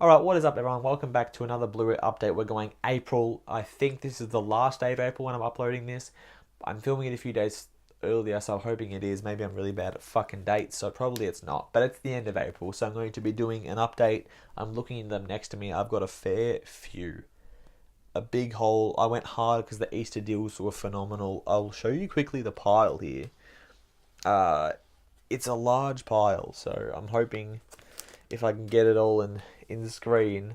Alright, what is up everyone? Welcome back to another Blu-ray update. We're going April. I think this is the last day of April when I'm uploading this. I'm filming it a few days earlier, so I'm hoping it is. Maybe I'm really bad at fucking dates, so probably it's not. But it's the end of April, so I'm going to be doing an update. I'm looking at them next to me. I've got a fair few. A big haul. I went hard because the Easter deals were phenomenal. I'll show you quickly the pile here. It's a large pile, so I'm hoping if I can get it all in the screen.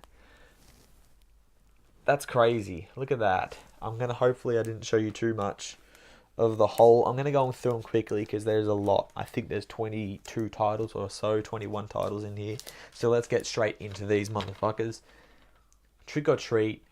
That's crazy. Look at that. Hopefully I didn't show you too much of the whole. I'm gonna go through them quickly because there's a lot. I think there's 22 titles or so, 21 titles in here. So let's get straight into these motherfuckers. Trick or Treat.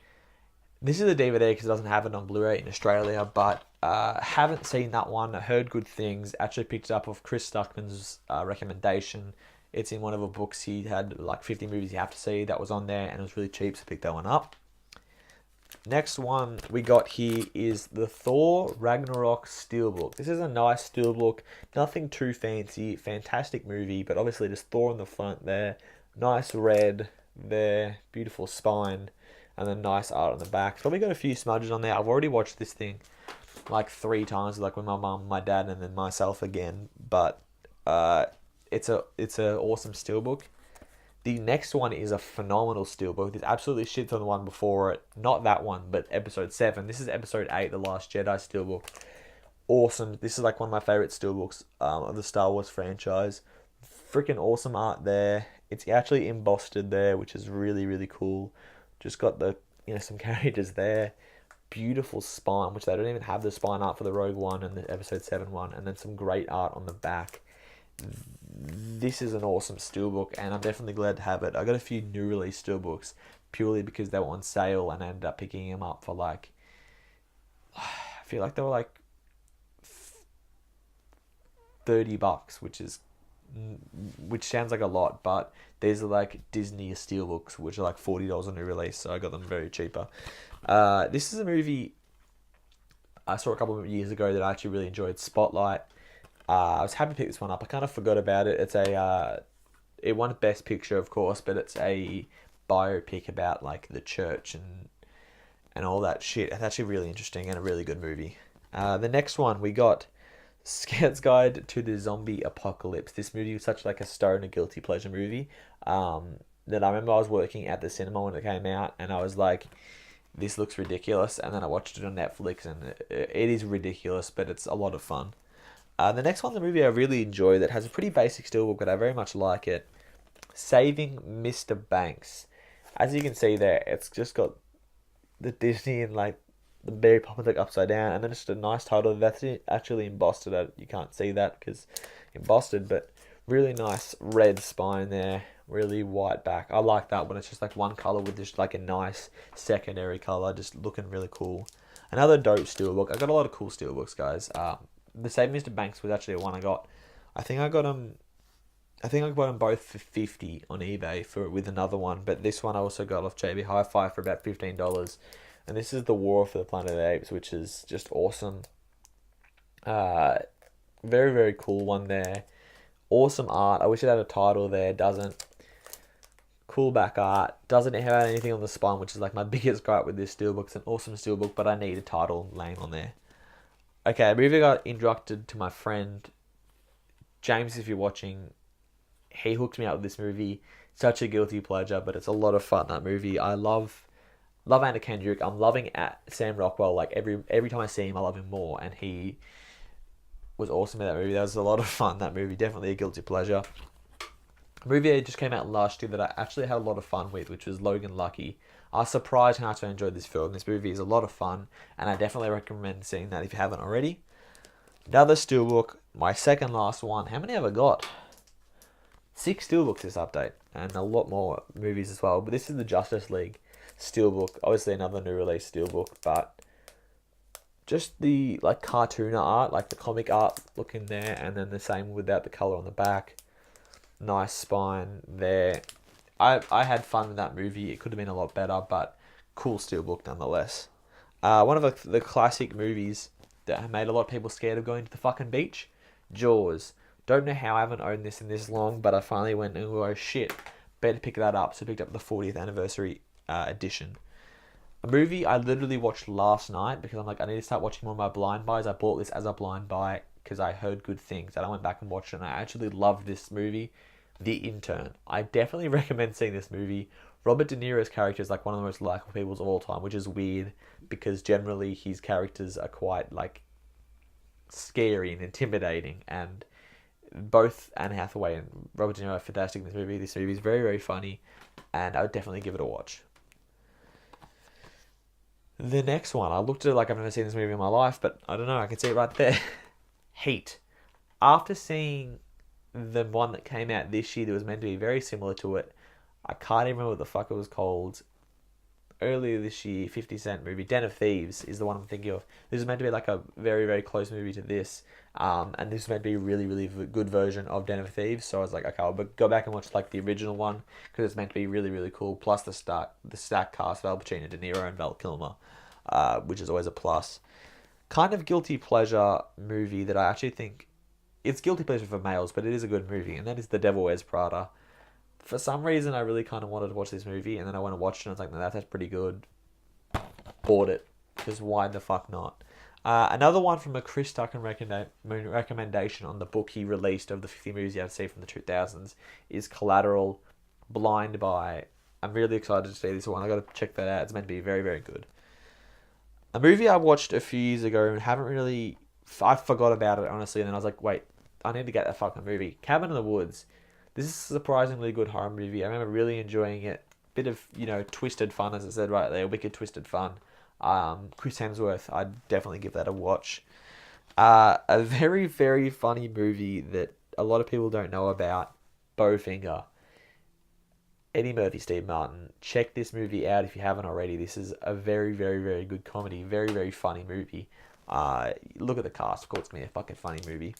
This is a DVD because it doesn't have it on Blu-ray in Australia, but haven't seen that one. I heard good things. Actually picked it up off Chris Stuckman's recommendation. It's in one of the books. He had like 50 movies you have to see. That was on there and it was really cheap, so picked that one up. Next one we got here is the Thor Ragnarok Steelbook. This is a nice steelbook. Nothing too fancy. Fantastic movie, but obviously just Thor on the front there. Nice red there. Beautiful spine. And then nice art on the back. Probably got a few smudges on there. I've already watched this thing like 3 times, like with my mum, my dad, and then myself again. But it's a awesome steelbook. The next one is a phenomenal steelbook. This absolutely shits on the one before it. Not that one, but episode 7. This is episode 8, The Last Jedi steelbook. Awesome. This is like one of my favorite steelbooks of the Star Wars franchise. Freaking awesome art there. It's actually embossed there, which is really, really cool. Just got the, some characters there. Beautiful spine, which they don't even have the spine art for the Rogue One and the episode 7 one. And then some great art on the back. This is an awesome steelbook, and I'm definitely glad to have it. I got a few new release steelbooks purely because they were on sale, and I ended up picking them up for like, I feel like they were like $30, which sounds like a lot, but these are like Disney steelbooks, which are like $40 on new release, so I got them very cheaper. This is a movie I saw a couple of years ago that I actually really enjoyed, Spotlight. I was happy to pick this one up. I kind of forgot about it. It's it won Best Picture, of course, but it's a biopic about like the church and all that shit. It's actually really interesting and a really good movie. The next one we got Scout's Guide to the Zombie Apocalypse. This movie was such like a stoner guilty pleasure movie. That I remember I was working at the cinema when it came out, and I was like, this looks ridiculous. And then I watched it on Netflix, and it is ridiculous, but it's a lot of fun. The next one's a movie I really enjoy that has a pretty basic steelbook, but I very much like it. Saving Mr. Banks. As you can see there, it's just got the Disney and like the Mary Poppins like upside down, and then it's just a nice title that's actually embossed. You can't see that because embossed, but really nice red spine there, really white back. I like that when it's just like one color with just like a nice secondary color, just looking really cool. Another dope steelbook. I got a lot of cool steelbooks, guys. The Save Mr. Banks was actually one I got. I think I got them both for 50 on eBay with another one, but this one I also got off JB Hi-Fi for about $15. And this is The War for the Planet of the Apes, which is just awesome. Very, very cool one there. Awesome art. I wish it had a title there. Doesn't. Cool back art. Doesn't have anything on the spine, which is like my biggest gripe with this steelbook. It's an awesome steelbook, but I need a title laying on there. Okay, a movie I got introduced to my friend James. If you're watching, he hooked me up with this movie. Such a guilty pleasure, but it's a lot of fun. That movie, I love Anna Kendrick. I'm loving Sam Rockwell. Like every time I see him, I love him more. And he was awesome in that movie. That was a lot of fun. That movie, definitely a guilty pleasure. A movie that just came out last year that I actually had a lot of fun with, which was Logan Lucky. I was surprised how much I enjoyed this film. This movie is a lot of fun, and I definitely recommend seeing that if you haven't already. Another steelbook, my second last one. How many have I got? 6 steelbooks this update, and a lot more movies as well. But this is the Justice League steelbook. Obviously another new release steelbook, but just the like cartoon art, like the comic art look in there, and then the same without the color on the back. Nice spine there. I had fun with that movie. It could have been a lot better, but cool steelbook nonetheless. One of the classic movies that have made a lot of people scared of going to the fucking beach. Jaws. Don't know how I haven't owned this in this long, but I finally went, oh shit. better pick that up. So I picked up the 40th anniversary edition. A movie I literally watched last night because I'm like, I need to start watching more of my blind buys. I bought this as a blind buy because I heard good things, and I went back and watched it, and I actually loved this movie, The Intern. I definitely recommend seeing this movie. Robert De Niro's character is like one of the most likable people of all time, which is weird because generally his characters are quite like scary and intimidating, and both Anne Hathaway and Robert De Niro are fantastic in this movie. This movie is very, very funny, and I would definitely give it a watch. The next one, I looked at it like I've never seen this movie in my life, but I don't know, I can see it right there. Heat. After seeing the one that came out this year that was meant to be very similar to it, I can't even remember what the fuck it was called. Earlier this year, 50 Cent movie, Den of Thieves is the one I'm thinking of. This is meant to be like a very, very close movie to this. And this is meant to be a really, really good version of Den of Thieves. So I was like, okay, I'll go back and watch like the original one because it's meant to be really, really cool. Plus the stacked cast of Al Pacino, De Niro, and Val Kilmer, which is always a plus. Kind of guilty pleasure movie that I actually think it's guilty pleasure for males, but it is a good movie, and that is The Devil Wears Prada. For some reason, I really kind of wanted to watch this movie, and then I went and watched it, and I was like, no, that's pretty good. Bought it, because why the fuck not? Another one from a Chris Tucker recommendation on the book he released of the 50 movies you have to see from the 2000s is Collateral, Blind Buy. I'm really excited to see this one. I got to check that out. It's meant to be very, very good. A movie I watched a few years ago and haven't really... I forgot about it, honestly, and then I was like, wait, I need to get that fucking movie. Cabin in the Woods. This is a surprisingly good horror movie. I remember really enjoying it. Bit of, twisted fun, as I said right there. Wicked twisted fun. Chris Hemsworth, I'd definitely give that a watch. A very, very funny movie that a lot of people don't know about. Bowfinger. Eddie Murphy, Steve Martin. Check this movie out if you haven't already. This is a very, very, very good comedy. Very, very funny movie. Look at the cast. Of course, it's going to be a fucking funny movie.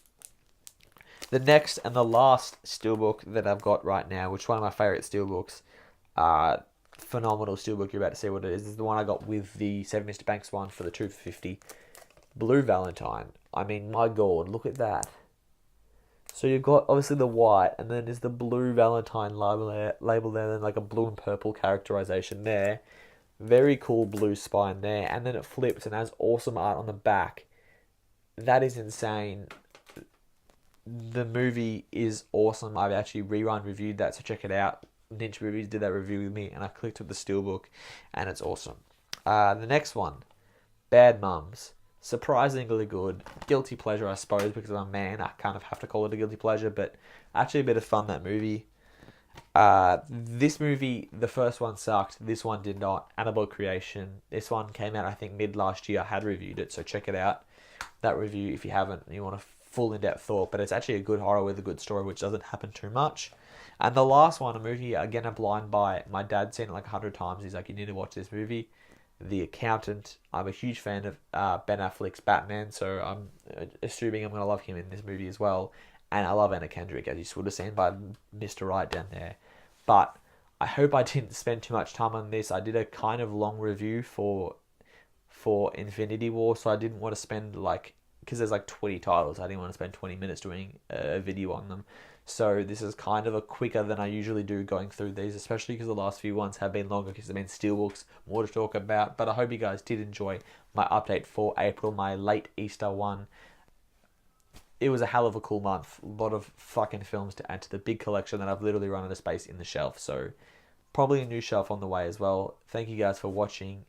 The next and the last steelbook that I've got right now, which is one of my favourite steelbooks, phenomenal steelbook, you're about to see what it is. This is the one I got with the 7 Mr. Banks one for the 2 for 50. Blue Valentine. I mean, my god, look at that. So you've got obviously the white, and then there's the Blue Valentine label there, then like a blue and purple characterization there. Very cool blue spine there, and then it flips and has awesome art on the back. That is insane. The movie is awesome. I've actually reviewed that, so check it out. Ninja Movies did that review with me, and I clicked with the steelbook, and it's awesome. The next one, Bad Mums. Surprisingly good. Guilty pleasure, I suppose, because I'm a man. I kind of have to call it a guilty pleasure, but actually a bit of fun, that movie. This movie, the first one sucked. This one did not. Annabelle Creation. This one came out, I think, mid last year. I had reviewed it, so check it out. That review, if you haven't, you want a full in-depth thought, but it's actually a good horror with a good story, which doesn't happen too much. And the last one, a movie, again, a blind buy. My dad's seen it like 100 times. He's like, you need to watch this movie. The Accountant. I'm a huge fan of Ben Affleck's Batman, so I'm assuming I'm going to love him in this movie as well. And I love Anna Kendrick, as you would have seen by Mr. Right down there. But I hope I didn't spend too much time on this. I did a kind of long review for Infinity War, so I didn't want to spend because there's like 20 titles, I didn't want to spend 20 minutes doing a video on them. So this is kind of a quicker than I usually do going through these, especially because the last few ones have been longer because they've been steelbooks, more to talk about. But I hope you guys did enjoy my update for April, my late Easter one. It was a hell of a cool month. A lot of fucking films to add to the big collection that I've literally run out of space in the shelf. So probably a new shelf on the way as well. Thank you guys for watching.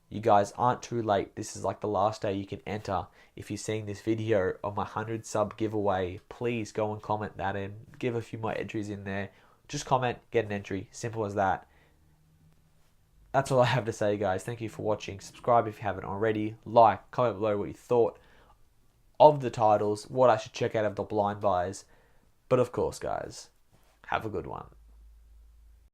You guys aren't too late. This is like the last day you can enter. If you're seeing this video of my 100 sub giveaway, please go and comment that in. Give a few more entries in there. Just comment, get an entry. Simple as that. That's all I have to say, guys. Thank you for watching. Subscribe if you haven't already. Like, comment below what you thought of the titles, what I should check out of the blind buys. But of course, guys, have a good one.